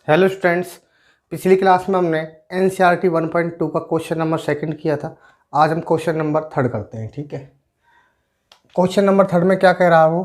Hello students. पिछली class में हमने एनसीईआरटी 1.2 का क्वेश्चन नंबर सेकंड किया था। आज हम क्वेश्चन नंबर थर्ड करते हैं। ठीक है, क्वेश्चन नंबर थर्ड में क्या कह रहा है वो?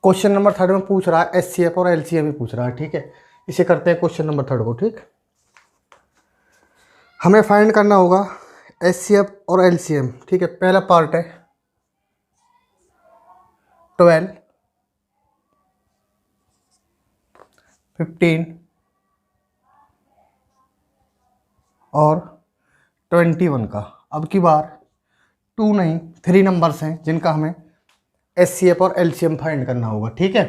क्वेश्चन नंबर थर्ड में पूछ रहा है एचसीएफ और एलसीएम ही पूछ रहा है। ठीक है, इसे करते हैं क्वेश्चन नंबर थर्ड को। ठीक, हमें फाइंड करना होगा एचसीएफ और एलसीएम। ठीक है, पहला पार्ट है 12, 15 और 21 का। अब की बार 2 नहीं 3 नंबर्स हैं जिनका हमें एचसीएफ और एलसीएम फाइंड करना होगा। ठीक है,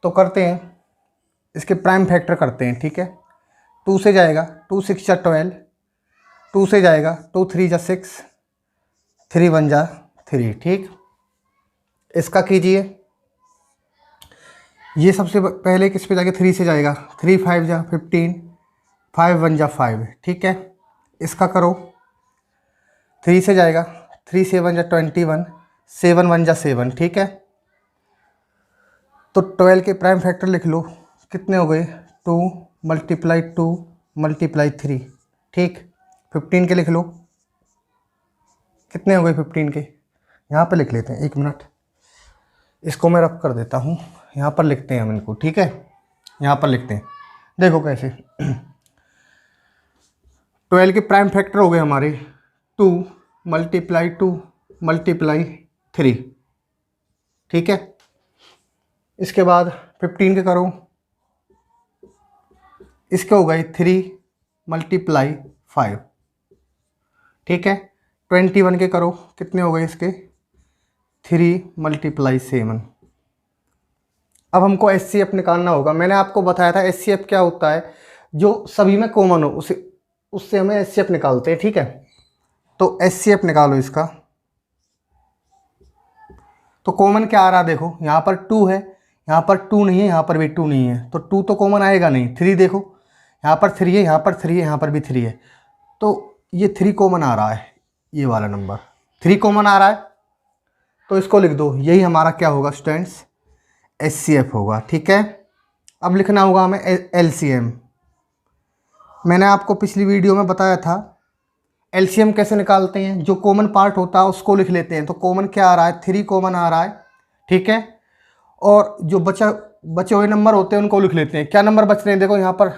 तो करते हैं, इसके प्राइम फैक्टर करते हैं। ठीक है, 2 से जाएगा 2 6 जा 12, 2 से जाएगा 2 3 जा 6, 3 1 जा 3। ठीक, इसका कीजिए, ये सबसे पहले किस पे जाके 3 से जाएगा, 3 5 जा 15, 5 1 जा 5। ठीक है, इसका करो, 3 से जाएगा 3 7 जा 21, 7 1 जा 7। ठीक है, तो 12 के प्राइम फैक्टर लिख लो, कितने हो गए, 2 × 2 × 3। ठीक, 15 के लिख लो, कितने हो गए 15 के, यहाँ पे लिख लेते हैं, 1 मिनट, इसको मैं रब कर देता हूँ, यहाँ पर लिखते हैं हम इनको। ठीक है, यहाँ पर लिखते हैं, देखो कैसे। 12 के प्राइम फैक्टर हो गए हमारे 2 × 2 × 3। ठीक है, इसके बाद 15 के करो, इसके हो गए 3 × 5। ठीक है, 21 के करो, कितने हो गए इसके, 3 × 7। अब हमको एचसीएफ निकालना होगा। मैंने आपको बताया था एचसीएफ क्या होता है, जो सभी में कॉमन हो उससे हमें एचसीएफ निकालते हैं। ठीक है, तो एचसीएफ निकालो इसका। तो कॉमन क्या आ रहा है, देखो यहाँ पर 2 है, यहाँ पर 2 नहीं है, यहाँ पर भी 2 नहीं है, तो 2 तो कॉमन आएगा नहीं। 3 देखो, यहाँ पर 3 है, यहाँ पर 3 है, यहाँ पर भी 3 है, तो ये 3 कॉमन आ रहा है, ये वाला नंबर 3 कॉमन आ रहा है, तो इसको लिख दो। यही हमारा क्या होगा स्टूडेंट्स, एचसीएफ होगा। ठीक है, अब लिखना होगा हमें एलसीएम। मैंने आपको पिछली वीडियो में बताया था एलसीएम कैसे निकालते हैं। जो कॉमन पार्ट होता है उसको लिख लेते हैं। तो कॉमन क्या आ रहा है, 3 कॉमन आ रहा है। ठीक है, और जो बचे हुए नंबर होते हैं उनको लिख लेते हैं। क्या नंबर बच रहे हैं, देखो यहाँ पर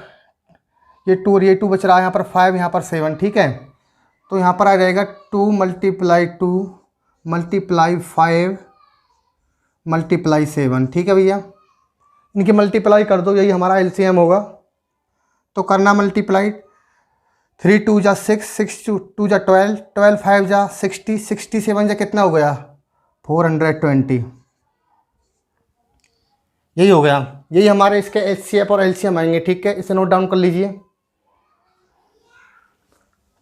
ये 2 और ये 2 बच रहा है, यहाँ पर 5, यहाँ पर 7। ठीक है, तो यहाँ पर आ जाएगा 2 × 2 × 5 × 7। ठीक है भैया, इनकी मल्टीप्लाई कर दो, यही हमारा एलसीएम होगा। तो करना मल्टीप्लाई, 3 2 जा 6, 6 2 जा 12, 12 5 जा 60, 67 जा कितना हो गया, 420। यही हो गया, यही हमारे इसके एचसीएफ और एलसीएम आएंगे। ठीक है, इसे नोट डाउन कर लीजिए,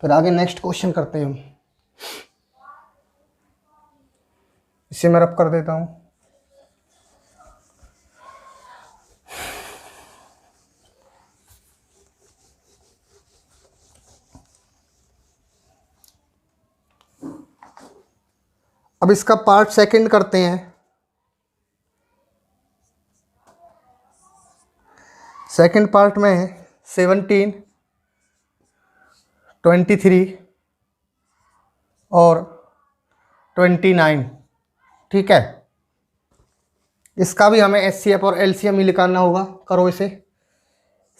फिर आगे नेक्स्ट क्वेश्चन करते हैं हम। इसे मैं रब कर देता हूँ। अब इसका पार्ट सेकंड करते हैं। सेकंड पार्ट में है 17, 23 और 29। ठीक है, इसका भी हमें एचसीएफ और एलसीएम ही निकालना होगा। करो इसे।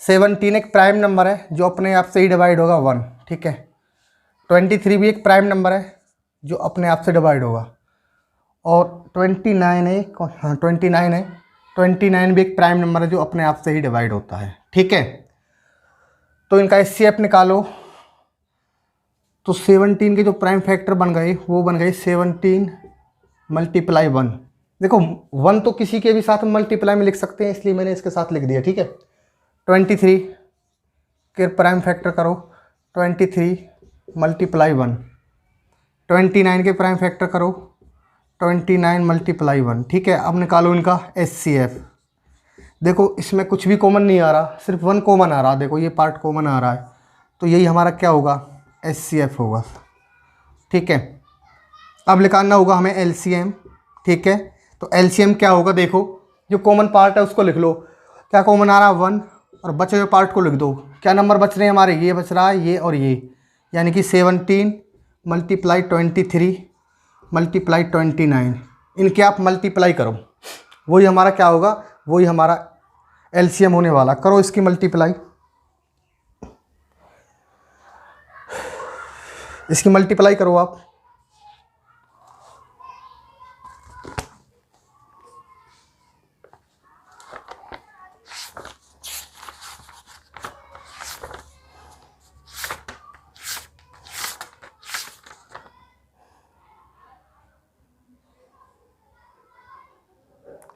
17 एक प्राइम नंबर है जो अपने आप से ही डिवाइड होगा 1। ठीक है, 23 भी एक प्राइम नंबर है जो अपने आप से डिवाइड होगा, और 29 है, हाँ 29 है, 29 भी एक प्राइम नंबर है जो अपने आप से ही डिवाइड होता है। ठीक है, तो इनका एचसीएफ निकालो। तो 17 के जो प्राइम फैक्टर बन गए वो बन गए 17 × 1। देखो 1 तो किसी के भी साथ मल्टीप्लाई में लिख सकते हैं, इसलिए मैंने इसके साथ लिख दिया। ठीक है, 23 के प्राइम फैक्टर करो, 23 × 1। 29 के प्राइम फैक्टर करो, 29 × 1। ठीक है, अब निकालो इनका एचसीएफ। देखो इसमें कुछ भी कॉमन नहीं आ रहा, सिर्फ 1 कॉमन आ रहा। देखो ये पार्ट कॉमन आ रहा है, तो यही हमारा क्या होगा, एचसीएफ होगा। ठीक है, अब निकालना होगा हमें एलसीएम। ठीक है, तो एलसीएम क्या होगा, देखो जो कॉमन पार्ट है उसको लिख लो। क्या कॉमन आ रहा है 1, और बचे हुए पार्ट को लिख दो। क्या नंबर बच रहे हैं हमारे, ये बच रहा है, ये और ये, यानी कि 17 मल्टीप्लाई 23 मल्टीप्लाई 29, इनके आप मल्टीप्लाई करो, वही हमारा क्या होगा, वही हमारा एलसीएम होने वाला। करो इसकी मल्टीप्लाई, इसकी मल्टीप्लाई करो आप।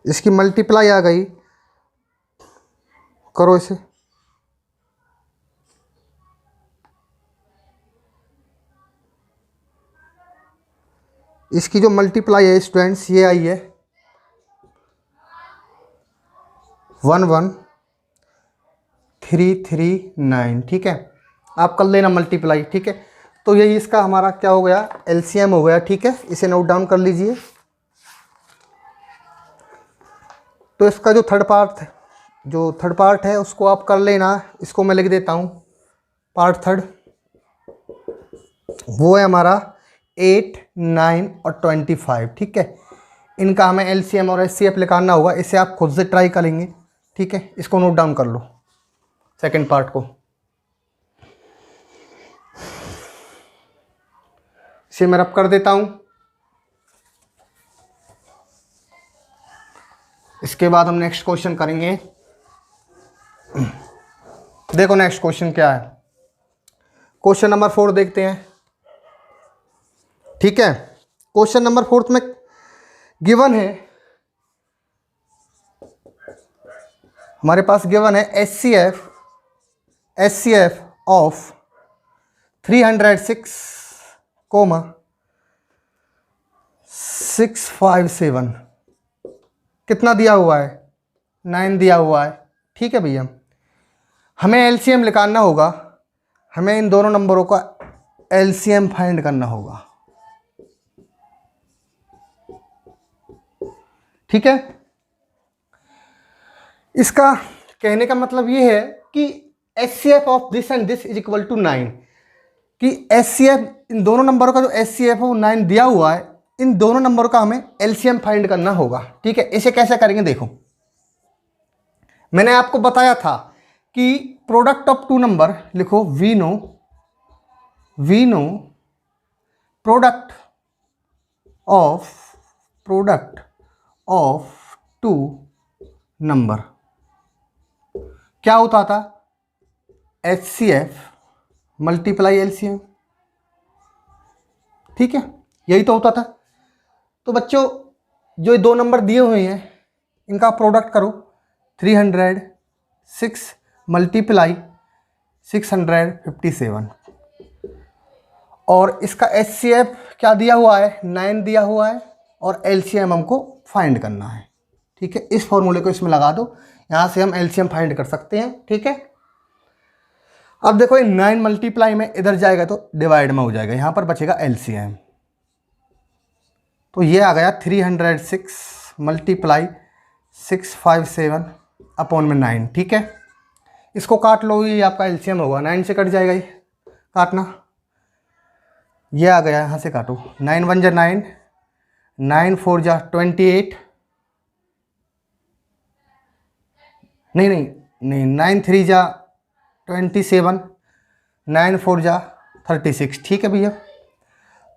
इसकी मल्टीप्लाई आ गई, करो इसे। इसकी जो मल्टीप्लाई है स्टूडेंट्स, ये आई है 11339, ठीक है। आप कर लेना मल्टीप्लाई, ठीक है। तो यही इसका हमारा क्या हो गया, एलसीएम हो गया, ठीक है। इसे नोट डाउन कर लीजिए। तो इसका जो थर्ड पार्ट है उसको आप कर लेना। इसको मैं लिख देता हूँ, पार्ट थर्ड वो है हमारा 8, 9 और 25, ठीक है। इनका हमें एलसीएम और एचसीएफ निकालना होगा। इसे आप खुद से ट्राई करेंगे, ठीक है। इसको नोट डाउन कर लो, सेकंड पार्ट को। इसे मैं रब कर देता हूँ। इसके बाद हम नेक्स्ट क्वेश्चन करेंगे। देखो नेक्स्ट क्वेश्चन क्या है, क्वेश्चन नंबर 4 देखते हैं, ठीक है। क्वेश्चन नंबर 4 में गिवन है, हमारे पास गिवन है एचसीएफ ऑफ 306, 657, कितना दिया हुआ है, 9 दिया हुआ है, ठीक है भैया। हमें एलसीएम निकालना होगा, हमें इन दोनों नंबरों का एलसीएम फाइंड करना होगा, ठीक है। इसका कहने का मतलब ये है कि HCF of this and this is equal to 9, कि एचसीएफ, इन दोनों नंबरों का जो एचसीएफ है वो 9 दिया हुआ है। इन दोनों नंबरों का हमें एलसीएम फाइंड करना होगा, ठीक है। इसे कैसे करेंगे, देखो मैंने आपको बताया था कि प्रोडक्ट ऑफ टू नंबर लिखो, we know product of two number क्या होता था, एचसीएफ मल्टीप्लाई एलसीएम, ठीक है, यही तो होता था। तो बच्चों जो ये दो नंबर दिए हुए हैं इनका प्रोडक्ट करो, 306 मल्टीप्लाई 657, और इसका एचसीएफ क्या दिया हुआ है, 9 दिया हुआ है, और एलसीएम हमको फाइंड करना है, ठीक है। इस फॉर्मूले को इसमें लगा दो, यहाँ से हम एलसीएम फाइंड कर सकते हैं, ठीक है। अब देखो ये 9 मल्टीप्लाई में इधर जाएगा तो डिवाइड में हो जाएगा, यहाँ पर बचेगा एलसीएम। तो ये आ गया 306 मल्टीप्लाई 657 अपॉन में 9, ठीक है। इसको काट लो, ये आपका एलसीएम होगा, 9 से कट जाएगा ये, काटना, ये आ गया, यहाँ से काटो, 9 1 जा 9, 9 4 जा 28, नहीं 9 3 जा 27, 9 4 जा 36, ठीक है भैया।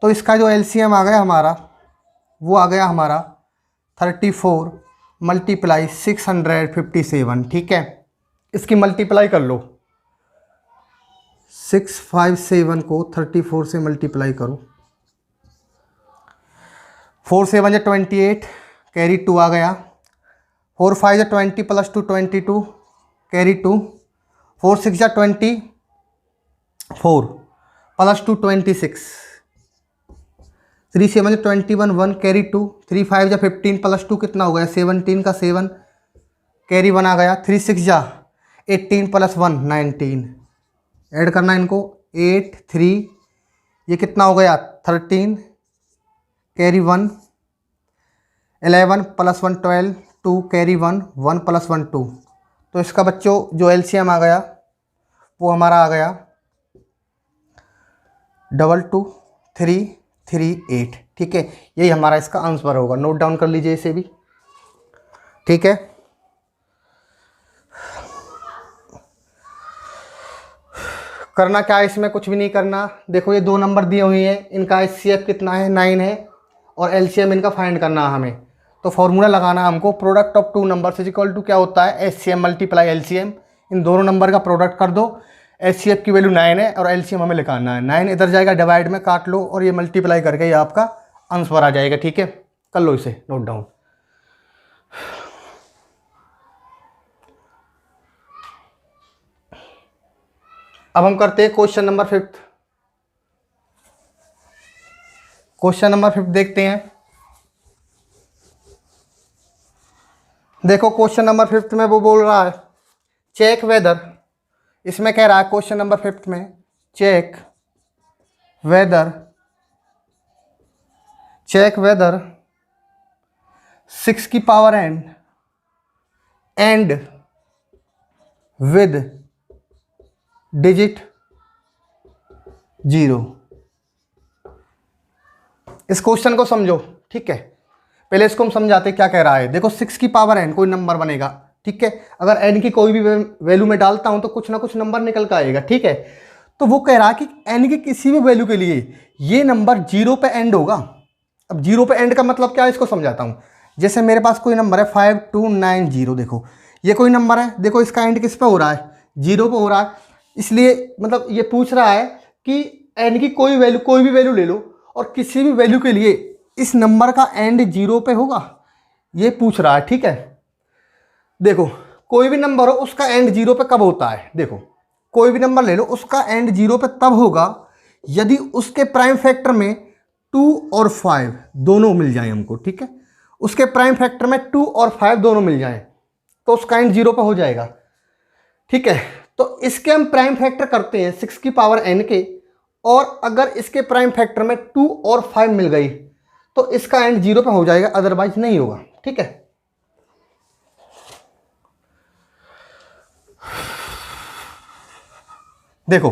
तो इसका जो एलसीएम आ गया हमारा, वो आ गया हमारा 34 मल्टीप्लाई 657, ठीक है। इसकी मल्टीप्लाई कर लो, 657 को 34 से मल्टीप्लाई करो, 4 7 जा 28, कैरी 2 आ गया, 4 5 जा 20 प्लस 2 22, कैरी 2, 4 6 जा 24 प्लस 2 26, 3 7 जा 21 1 कैरी 2, 3 5 जा 15 प्लस 2 कितना हो गया 17 का 7, कैरी 1 आ गया, 3 6 जा 18 प्लस 1 19, ऐड करना इनको, 8 3, ये कितना हो गया 13, कैरी 1, 11 प्लस 1 12, 2 कैरी 1 1 प्लस 1 2, तो इसका बच्चों जो एलसीएम आ गया वो हमारा आ गया 222338। ठीक है, यही हमारा इसका आंसर होगा। नोट डाउन कर लीजिए इसे भी। ठीक है, करना क्या है इसमें, कुछ भी नहीं करना। देखो ये 2 नंबर दिए हुए हैं, इनका एचसीएफ कितना है 9 है और एलसीएम इनका फाइंड करना है हमें। तो फॉर्मूला लगाना हमको, product of 2 numbers is equal to क्या होता है, एचसीएम मल्टीप्लाई एलसीएम। इन दोनों नंबर का प्रोडक्ट कर दो। एचसीएफ की वैल्यू 9 है और एलसीएम हमें निकालना है। 9 इधर जाएगा, डिवाइड में काट लो और ये मल्टीप्लाई करके ये आपका आंसर आ जाएगा। ठीक है, कर लो इसे नोट डाउन। अब हम करते हैं क्वेश्चन नंबर 5। क्वेश्चन नंबर 5 देखते हैं। देखो क्वेश्चन नंबर 5 में वो बोल रहा है चेक वेदर, इसमें कह रहा है क्वेश्चन नंबर 5 में चेक वेदर 6 की पावर एंड विद डिजिट 0। इस क्वेश्चन को समझो। ठीक है, पहले इसको हम समझाते क्या कह रहा है। देखो 6 की पावर n कोई नंबर बनेगा। ठीक है, अगर n की कोई भी वैल्यू में डालता हूं तो कुछ ना कुछ नंबर निकल कर आएगा। ठीक है, तो वो कह रहा है कि n की किसी भी वैल्यू के लिए ये नंबर 0 पे एंड होगा। अब 0 पे एंड का मतलब क्या है, इसको समझाता हूं। जैसे मेरे पास कोई नंबर है 5290, देखो ये कोई नंबर है, देखो इसका एंड किस पे हो रहा है, 0 पे हो रहा है। इसलिए मतलब ये पूछ रहा है कि n की कोई भी वैल्यू ले लो और किसी भी वैल्यू के लिए इस नंबर का एंड 0 पे होगा, ये पूछ रहा है। ठीक है, देखो कोई भी नंबर हो उसका एंड 0 पे कब होता है। देखो कोई भी नंबर ले लो, उसका एंड 0 पे तब होगा यदि उसके प्राइम फैक्टर में 2 और 5 दोनों मिल जाए हमको। ठीक है, उसके प्राइम फैक्टर में 2 और 5 दोनों मिल जाए तो उसका एंड 0 पे हो जाएगा। ठीक है, तो इसके हम प्राइम फैक्टर करते हैं 6 की पावर n के, और अगर इसके प्राइम फैक्टर में 2 और 5 मिल गई तो इसका एंड 0 पे हो जाएगा, अदरवाइज नहीं होगा। ठीक है, देखो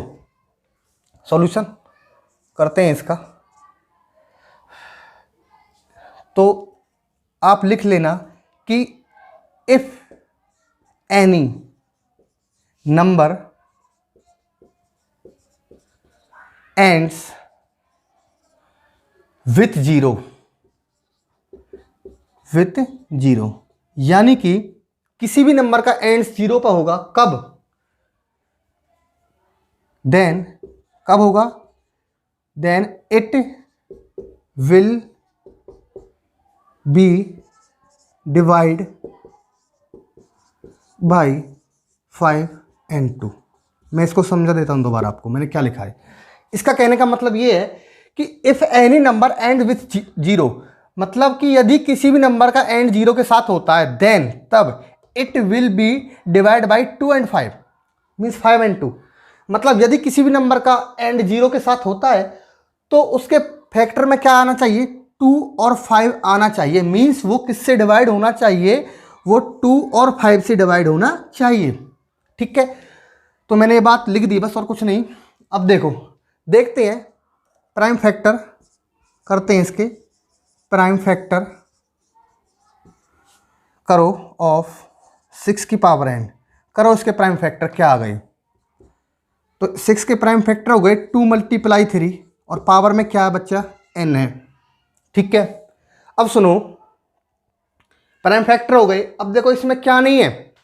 सॉल्यूशन करते हैं इसका। तो आप लिख लेना कि if any number ends with zero, यानी कि किसी भी नंबर का एंड्स 0 पर होगा, कब, देन कब होगा, then it will be divide by 5 and 2। मैं इसको समझा देता हूं दोबारा आपको, मैंने क्या लिखा है। इसका कहने का मतलब ये है कि if any number and with 0, मतलब कि यदि किसी भी नंबर का एंड 0 के साथ होता है, देन तब it will be divide by 2 and 5, means 5 and 2। मतलब यदि किसी भी नंबर का एंड 0 के साथ होता है तो उसके फैक्टर में क्या आना चाहिए, 2 और 5 आना चाहिए। मीन्स वो किससे डिवाइड होना चाहिए, वो 2 और 5 से डिवाइड होना चाहिए। ठीक है, तो मैंने ये बात लिख दी बस, और कुछ नहीं। अब देखो देखते हैं प्राइम फैक्टर करते हैं इसके। प्राइम फैक्टर करो ऑफ 6 की पावर n, करो इसके प्राइम फैक्टर क्या आ गए। तो 6 के प्राइम फैक्टर हो गए 2 × 3 और पावर में क्या है बच्चा, n है। ठीक है, अब सुनो प्राइम फैक्टर हो गए। अब देखो इसमें क्या नहीं है,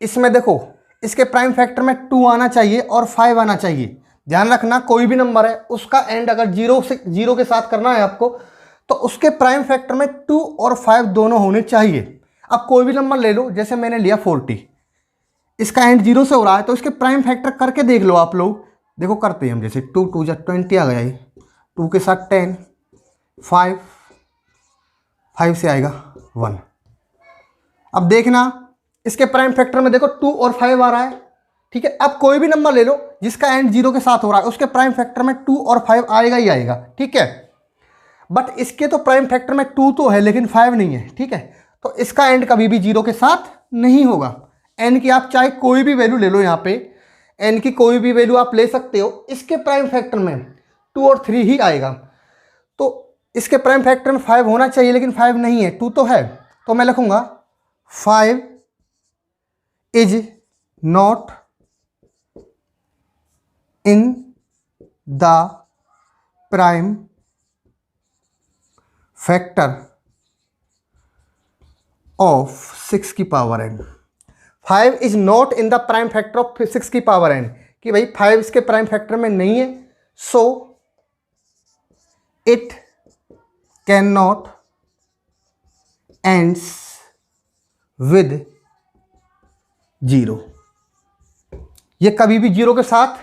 इसमें देखो इसके प्राइम फैक्टर में 2 आना चाहिए और 5 आना चाहिए। ध्यान रखना कोई भी नंबर है उसका एंड अगर 0 के साथ करना है आपको तो उसके प्राइम फैक्टर में 2 और 5 दोनों होने चाहिए। अब कोई भी नंबर ले लो, जैसे मैंने लिया 40, इसका एंड 0 से हो रहा है तो इसके प्राइम फैक्टर करके देख लो आप लोग। देखो करते हैं हम, जैसे 2 2 20 आ गया, ये 2 के साथ 10, 5 से आएगा 1। अब देखना इसके प्राइम फैक्टर में देखो 2 और 5 आ रहा है। ठीक है, अब कोई भी नंबर ले लो जिसका एंड 0 के साथ हो रहा है, उसके प्राइम फैक्टर में 2 और 5 आएगा ही आएगा। ठीक है, बट इसके तो प्राइम फैक्टर में 2 तो है लेकिन 5 नहीं है। ठीक है, तो इसका एंड कभी भी 0 के साथ नहीं होगा। एन की आप चाहे कोई भी वैल्यू ले लो, यहाँ पे एन की कोई भी वैल्यू आप ले सकते हो, इसके प्राइम फैक्टर में 2 और 3 ही आएगा। तो इसके प्राइम फैक्टर में 5 होना चाहिए, लेकिन 5 नहीं है, 2 तो है। तो मैं लिखूंगा 5 is not in the prime factor of 6 की power n। 5 is not in the prime factor of 6 की पावर n, कि भाई 5 इसके प्राइम फैक्टर में नहीं है, so it can not ends with 0। ये कभी भी 0 के साथ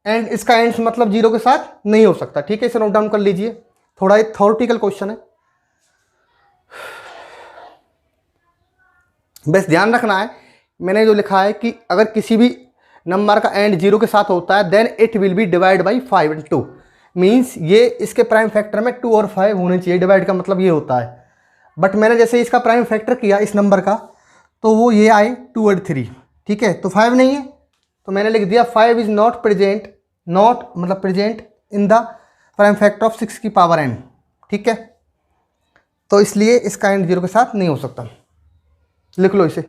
एंड, इसका एंड्स मतलब 0 के साथ नहीं हो सकता। ठीक है, इसे नोट डाउन कर लीजिए, थोड़ा एक थ्योरेटिकल क्वेश्चन है, बस ध्यान रखना है। मैंने जो लिखा है कि अगर किसी भी नंबर का एंड 0 के साथ होता है then it will be divide by 5 and 2, means ये इसके प्राइम फैक्टर में 2 और 5 होने चाहिए। डिवाइड का मतलब ये होता है, बट मैंने जैसे इसका प्राइम फैक्टर किया इस नंबर का, तो वो ये आए 2 और 3। ठीक है, तो 5 नहीं है, तो मैंने लिख दिया 5 इज नॉट प्रेजेंट, नॉट मतलब present in the prime factor of 6 की पावर n। ठीक है, तो इसलिए इसका एंड 0 के साथ नहीं हो सकता। लिख लो इसे।